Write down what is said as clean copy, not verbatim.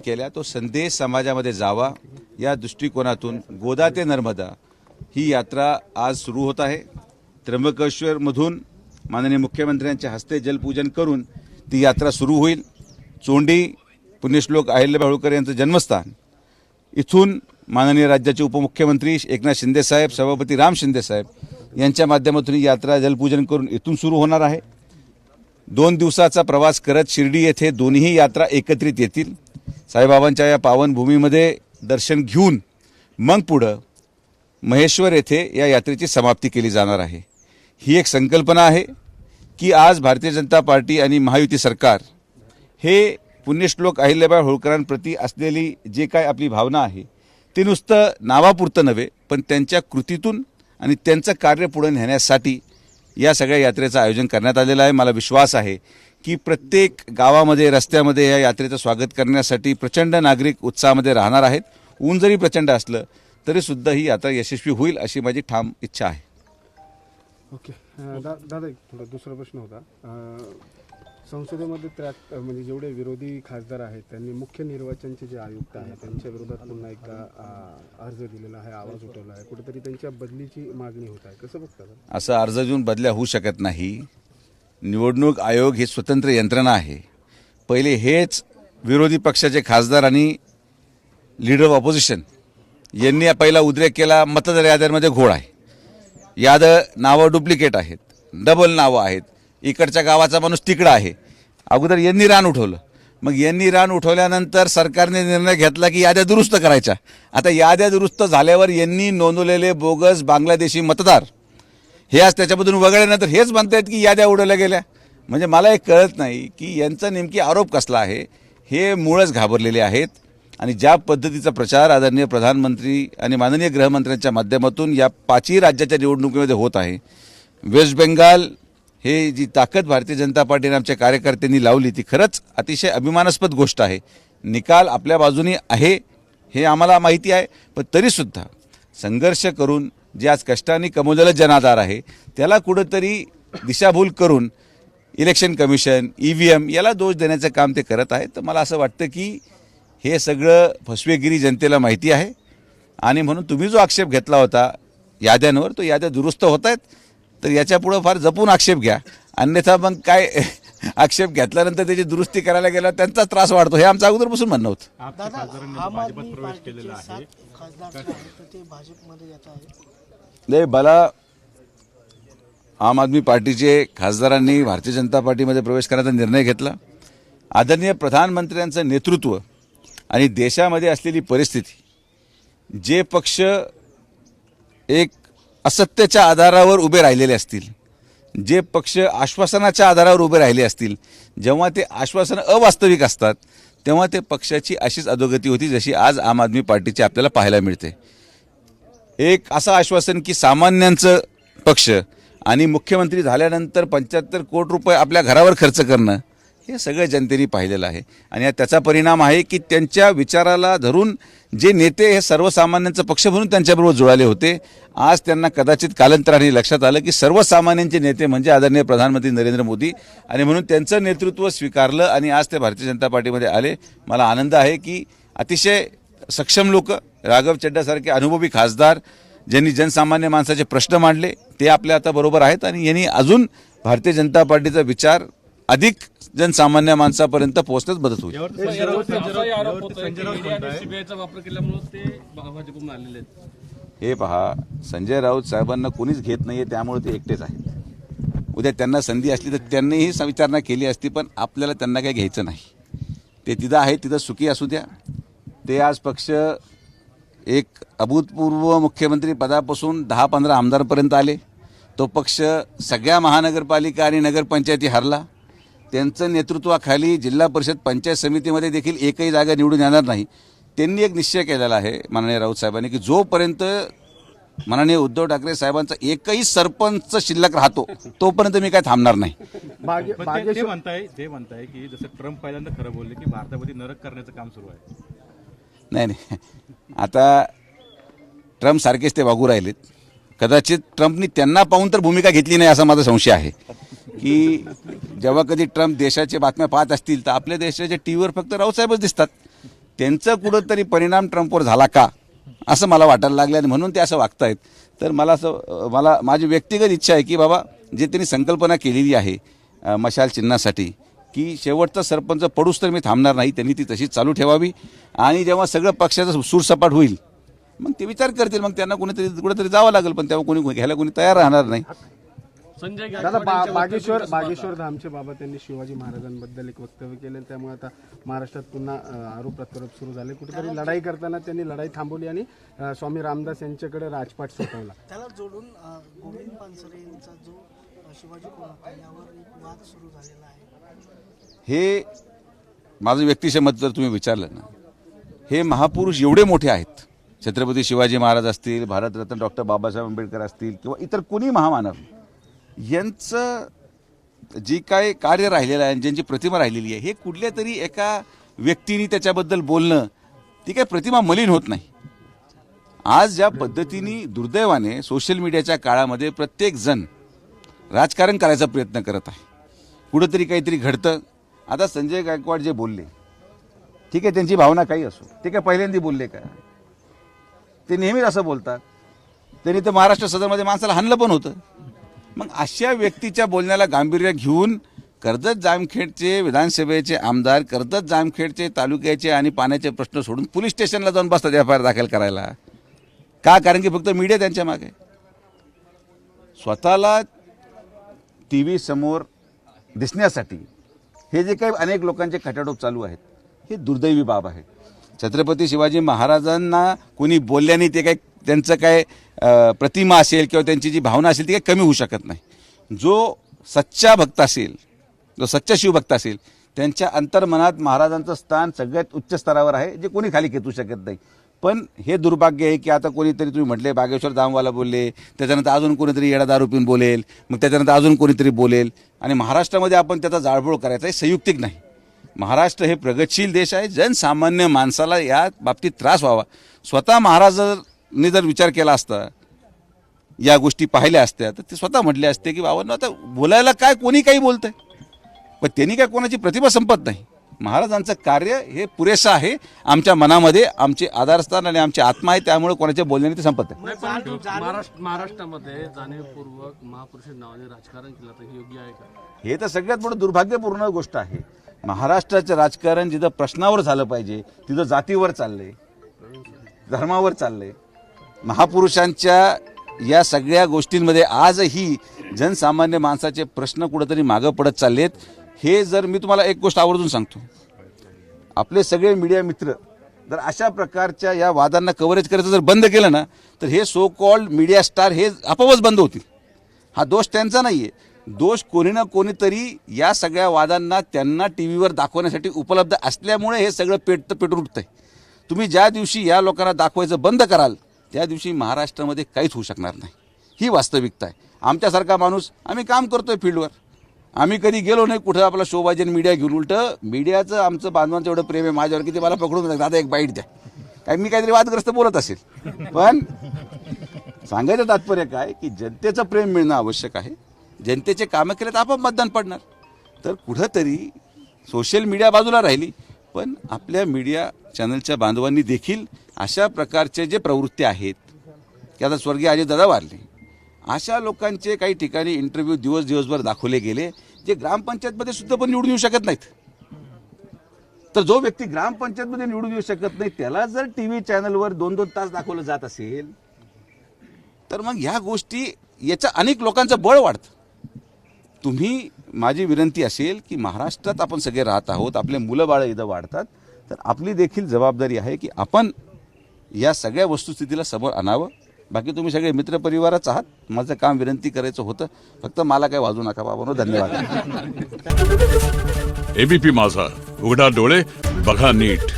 केल्या, तो संदेश समाजामध्ये जावा या दृष्टिकोनातून गोदा ते नर्मदा ही यात्रा आज सुरू होत आहे। त्र्यंबकेश्वरमधून माननीय मुख्यमंत्र्यांच्या हस्ते जलपूजन करून ती यात्रा सुरू होईल। चोंडी पुण्यश्लोक अहिल्याबाई होळकर यांचं जन्मस्थान, इथून माननीय राज्याचे उपमुख्यमंत्री एकनाथ शिंदे साहेब, सभापती राम शिंदे साहेब यांच्या माध्यमातून ही यात्रा जलपूजन करून इथून सुरू होणार आहे। 2 दिवसाचा प्रवास करत शिर्डी येथे दोन्ही यात्रा एकत्रित येतील। साईबाबांच्या या पावनभूमीमध्ये दर्शन घेऊन मग पुढं महेश्वर येथे या यात्रेची समाप्ती केली जाणार आहे। ही एक संकल्पना आहे की आज भारतीय जनता पार्टी आणि महायुती सरकार हे पुण्यश्लोक अहिल्याबाई होळकरांप्रती असलेली जे काय आपली भावना आहे ते नुसतं नावापुरतं नव्हे, पण त्यांच्या कृतीतून आणि त्यांचं कार्य पुढे नेण्यासाठी या सगळ्या यात्रेचं आयोजन करण्यात आलेलं आहे। मला विश्वास आहे की प्रत्येक गावामध्ये रस्त्यामध्ये या यात्रेचं स्वागत करण्यासाठी प्रचंड नागरिक उत्साहामध्ये राहणार आहेत। ऊन जरी प्रचंड असलं तरी सुद्धा ही यात्रा यशस्वी होईल अशी माझी ठाम इच्छा आहे। ओके दादा, एक थोडा दुसरा प्रश्न होता। संसदेमध्ये म्हणजे जेवढे विरोधी खासदार आहेत त्यांनी मुख्य निर्वाचनचे जे आयुक्त आहेत त्यांच्या विरोधात पुन्हा एकदा अर्ज दिलेला आहे, आवाज उठवला आहे, कुठेतरी त्यांच्या बदलीची मागणी होत आहे, कसं बघता? असं अर्ज देऊन बदल्या होऊ शकत नाही। निवडणूक आयोग ही स्वतंत्र यंत्रणा आहे। पहिले हेच विरोधी पक्षाचे खासदार आणि लीडर ऑफ ऑपोजिशन यांनी पहिला उद्रेक केला, मतदार याद्यांमध्ये घोळ आहे, याद नावं डुप्लिकेट आहेत, डबल नावं आहेत, इकडच्या गावाचा माणूस तिकडं आहे। अगोदर यांनी रान उठवलं, मग यांनी रान उठवल्यानंतर सरकारने निर्णय घेतला की याद्या दुरुस्त करायच्या। आता याद्या दुरुस्त झाल्यावर यांनी नोंदवलेले बोगस बांगलादेशी मतदार हे आज त्याच्यामधून वगळल्यानंतर हेच म्हणतात की याद्या उडवल्या गेल्या। म्हणजे मला एक कळत नाही की यांचा नेमकी आरोप कसला आहे। हे मूळच घाबरलेले आहेत आणि ज्या पद्धतीचा प्रचार आदरणीय प्रधानमंत्री आणि माननीय गृहमंत्र्यांच्या माध्यमातून या 5ही राज्याच्या निवडणुकीमध्ये होत आहे, वेस्ट बेंगाल हे जी ताकद भारतीय जनता पार्टीने आमच्या कार्यकर्त्यांनी लावली ती खरंच अतिशय अभिमानास्पद गोष्ट आहे। निकाल आपल्या बाजूने आहे हे आम्हाला माहिती आहे, पण तरीसुद्धा संघर्ष करून जे आज कष्टाने कमवलेलं जनाधार आहे त्याला कुठंतरी दिशाभूल करून इलेक्शन कमिशन, EVM याला दोष देण्याचं काम ते करत आहेत। तर मला असं वाटतं की हे सगळं फसवेगिरी जनतेला माहिती आहे आणि म्हणून तुम्ही जो आक्षेप घेतला होता याद्यांवर, तो याद्या दुरुस्त होत आहेत, तर याच्या पुढे फार जपून आक्षेप घ्या, अन्यथा मग काय आक्षेप घेतल्यानंतर त्याची दुरुस्ती करायला गेला त्यांचा त्रास वाढतो, हे आमचं अगोदरपासून म्हणणं होतं। नाही, मला आम आदमी पार्टीचे खासदारांनी भारतीय जनता पार्टीमध्ये प्रवेश करण्याचा निर्णय घेतला। आदरणीय प्रधानमंत्र्यांचं नेतृत्व आणि देशामध्ये असलेली परिस्थिती, जे पक्ष एक असत्याच्या आधारावर उभे राहिलेले असतील, जे पक्ष आश्वासनाच्या आधारावर उभे राहिले असतील, जेव्हा ते आश्वासन अवास्तविक असतात तेव्हा ते पक्षाची अशीच अधोगती होती जशी आज आम आदमी पार्टीची आपल्याला पाहायला मिळते। एक असं आश्वासन की सामान्यांचं पक्ष आणि मुख्यमंत्री झाल्यानंतर 75 कोटी रुपये आपल्या घरावर खर्च करणं, हे सगळं जनतेने पाहिलेलं आहे आणि त्याचा परिणाम आहे की त्यांच्या विचाराला धरून जे नेते हे सर्वसामान्यांचा पक्ष म्हणून त्यांच्याबरोबर जुळाले होते, आज त्यांना कदाचित कालांतराने लक्षात आलं की सर्वसामान्यांचे नेते म्हणजे आदरणीय प्रधानमंत्री नरेंद्र मोदी, आणि म्हणून त्यांचं नेतृत्व स्वीकारलं आणि आज ते भारतीय जनता पार्टीमध्ये आले। मला आनंद आहे की अतिशय सक्षम लोक, राघव चड्डासारखे अनुभवी खासदार ज्यांनी जनसामान्य माणसाचे प्रश्न मांडले ते आपल्या आता बरोबर आहेत आणि यांनी अजून भारतीय जनता पार्टीचा विचार अधिक जनसामान्य माणसापर्यंत पोहोचण्यास मदत होईल। हे पहा, संजय राऊत साहेबांना कोणीच घेत नाहीये, त्यामुळे ते एकटेच आहेत। उद्या त्यांना संधी असली तर त्यांनीही विचारणा केली असती, पण आपल्याला त्यांना काही घ्यायचं नाही। ते तिथं आहे, तिथं सुखी असू द्या। ते आज पक्ष एक अभूतपूर्व मुख्यमंत्री पदापासून 10-15 आमदारपर्यंत आले। तो पक्ष सगळ्या महानगरपालिका आणि नगरपंचायती हरला। त्यांचं नेतृत्वाखाली जिल्हा परिषद पंचायत समितीमध्ये देखील एकही जागा निवडून येणार नाही। त्यांनी एक निश्चय केलेला आहे माननीय राऊत साहेबांनी की जोपर्यंत माननीय उद्धव ठाकरे साहेबांचा एकही सरपंच शिल्लक राहतो तोपर्यंत मी काय थांबणार नाही। ते म्हणताय की जसं ट्रम्प पहिल्यांदा खरं बोलले की भारतामध्ये नरक करण्याचं काम सुरू आहे। नाही, आता ट्रम्प सारखेच ते वागू राहिलेत। कदाचित ट्रम्पनी त्यांना पाहून तर भूमिका घेतली नाही असा माझा संशय आहे की जेव्हा कधी ट्रम्प देशाच्या बातम्या पाहत असतील तर आपल्या देशाच्या टीव्हीवर फक्त राऊत साहेबच दिसतात। त्यांचं कुठंतरी परिणाम ट्रम्पवर झाला का असं मला वाटायला लागलं आणि म्हणून ते असं वागतायत. तर मला माझी व्यक्तिगत इच्छा आहे की बाबा जे त्यांनी संकल्पना केलेली आहे मशाल चिन्हासाठी की शेवटचा सरपंच पडूस तर मी थांबणार नाही, त्यांनी ती तशीच चालू ठेवावी आणि जेव्हा सगळं पक्षाचं सूरसपाट होईल मग ते विचार करतील, मग त्यांना कुठेतरी जावं लागेल, पण तेव्हा कोणी घ्यायला कोणी तयार राहणार नाही. दादा बागेश्वर धामचे बाबा त्यांनी शिवाजी महाराजांबद्दल एक वक्तव्य केले, त्यामुळे आता महाराष्ट्रात पुन्हा आरोप प्रत्यारोप सुरू झाले. कुठेतरी लढाई करताना त्यांनी लढाई थांबवली आणि स्वामी रामदास यांच्याकडे राजपाट सोपवला. त्याला जोडून गोविंद पानसरे यांचा जो शिवाजी कोण होता यावर एक वाद सुरू झालेला आहे. हे माझं व्यक्तिशः मत जर तुम्ही विचारलं ना, हे महापुरुष एवढे मोठे आहेत, छत्रपती शिवाजी महाराज असतील, भारतरत्न डॉक्टर बाबासाहेब आंबेडकर असतील किंवा इतर कोणी महामानव, यांचं जी काय कार्य राहिलेलं आहे, ज्यांची प्रतिमा राहिलेली आहे, हे कुठल्या तरी एका व्यक्तीने त्याच्याबद्दल बोलणं, ती काय प्रतिमा मलिन होत नाही. आज ज्या पद्धतीने दुर्दैवाने सोशल मीडियाच्या काळामध्ये प्रत्येक जण राजकारण करायचा प्रयत्न करत आहे, कुठंतरी काहीतरी घडतं. आता संजय गायकवाड जे बोलले, ठीक आहे, त्यांची भावना काही असो, ते काय पहिल्यांदा बोलले का? ते नेहमीच असं बोलतात. त्यांनी तर महाराष्ट्र सदनमध्ये माणसाला हाणलं पण होतं. मग अशा व्यक्तीच्या बोलण्याला गांभीर्य घेऊन कर्जत जामखेडचे विधानसभेचे आमदार, कर्जत जामखेडचे तालुक्याचे आणि पाण्याचे प्रश्न सोडून पोलीस स्टेशनला जाऊन बसतात एफ.आय.आर. दाखल करायला का? कारण की फक्त मीडिया त्यांच्या मागे. स्वतःला टीव्ही समोर दिसण्यासाठी हे जे काही अनेक लोकांचे खटाटोप चालू आहेत, हे दुर्दैवी बाब आहे. छत्रपती शिवाजी महाराजांना कोणी बोलल्याने ते काय त्यांचं काय प्रतिमा असेल किंवा त्यांची जी भावना असेल ती काही कमी होऊ शकत नाही. जो सच्चा भक्त असेल, जो सच्चा शिवभक्त असेल, त्यांच्या अंतर्मनात महाराजांचं स्थान सगळ्यात उच्च स्तरावर आहे, जे कोणी खाली खेचू शकत नाही. पण हे दुर्भाग्य आहे की आता कोणीतरी तुम्ही म्हटले बागेश्वर धामवाला बोलले, त्याच्यानंतर अजून कोणीतरी येडा दारू पिऊन बोलेल, मग त्याच्यानंतर अजून कोणीतरी बोलेल आणि महाराष्ट्रामध्ये आपण त्याचा जाळपोळ करायचा, हे संयुक्तिक नाही. महाराष्ट्र हे प्रगतशील देश आहे. जनसामान्य माणसाला या बाबतीत त्रास व्हावा, स्वतः महाराजांनी जर विचार केला असता, या गोष्टी पाहिल्या असत्या, तर ते स्वतः म्हटले असते की बाबांनो आता बोलायला काय, कोणी काही बोलतंय, पण त्यांनी काय कोणाची प्रतिभा संपत नाही. महाराजांचं कार्य हे पुरेसं आहे. आमच्या मनामध्ये आमचे आधारस्थान आणि आमची आत्मा आहे, त्यामुळे कोणाच्या बोलण्याने ते संपत नाही. महाराष्ट्रामध्ये जाणीवपूर्वक महापुरुष नावाने राजकारण केलं तर हे योग्य आहे का? हे तर सगळ्यात मोठं दुर्भाग्यपूर्ण गोष्ट आहे. महाराष्ट्राचं राजकारण जिथं प्रश्नावर झालं पाहिजे तिथं जातीवर चाललंय, धर्मावर चाललंय. महापुरुषांच्या या सगळ्या गोष्टींमध्ये आजही जनसामान्य माणसाचे प्रश्न कुठेतरी मागं पडत चाललेत. हे जर मी तुम्हाला एक गोष्ट आवर्जून सांगतो, आपले सगळे मीडिया मित्र जर अशा प्रकारच्या या वादांना कव्हरेज करायचं जर बंद केलं ना, तर हे सो कॉल्ड मीडिया स्टार हे आपोआपच बंद होतील. हा दोष त्यांचा नाहीये, दोष कोणी ना कोणीतरी या सगळ्या वादांना त्यांना टी व्हीवर दाखवण्यासाठी उपलब्ध असल्यामुळे हे सगळं पेटून उठतंय. तुम्ही ज्या दिवशी या लोकांना दाखवायचं बंद कराल त्या दिवशी महाराष्ट्रामध्ये काहीच होऊ शकणार नाही. ही वास्तविकता आहे. आमच्यासारखा माणूस, आम्ही काम करतोय फील्डवर, आम्ही कधी गेलो नाही कुठं आपला शोबाजी मीडिया घेऊन. उलटं मीडियाचं आमचं बांधवांचं एवढं प्रेम आहे माझ्यावर की ते मला पकडून दादा एक बाईट द्या, काय मी काहीतरी वादग्रस्त बोलत असेल. पण सांगायचं तात्पर्य काय की जनतेचं प्रेम मिळणं आवश्यक आहे. जनतेचे कामं केले तर आपोआप मतदान पडणार. तर कुठंतरी सोशल मीडिया बाजूला राहिली, पण आपल्या मीडिया चॅनलच्या बांधवांनी देखील अशा प्रकारचे जे प्रवृत्ती आहेत की आता स्वर्गीय अजितदादा वारले, अशा लोकांचे काही ठिकाणी इंटरव्ह्यू दिवसभर दाखवले गेले जे ग्रामपंचायतमध्ये सुद्धा पण निवडून येऊ शकत नाहीत. तर जो व्यक्ती ग्रामपंचायतमध्ये निवडून येऊ शकत नाही त्याला जर टीव्ही चॅनलवर 2-2 तास दाखवलं जात असेल तर मग ह्या गोष्टी, याचं अनेक लोकांचं बळ वाढतं. तुम्ही, माझी विनंती असेल की महाराष्ट्रात आपण सगळे राहत आहोत, आपले मुलं बाळं इथं वाढतात, तर आपली देखील जबाबदारी आहे की आपण या सगळ्या वस्तुस्थितीला समोर आणावं. बाकी तुम्ही सगळे मित्रपरिवारच आहात, माझं काम विनंती करायचं होतं, फक्त मला काय वाजू नका बाबांनो. धन्यवाद. एबीपी माझा, उघडा डोळे बघा नीट.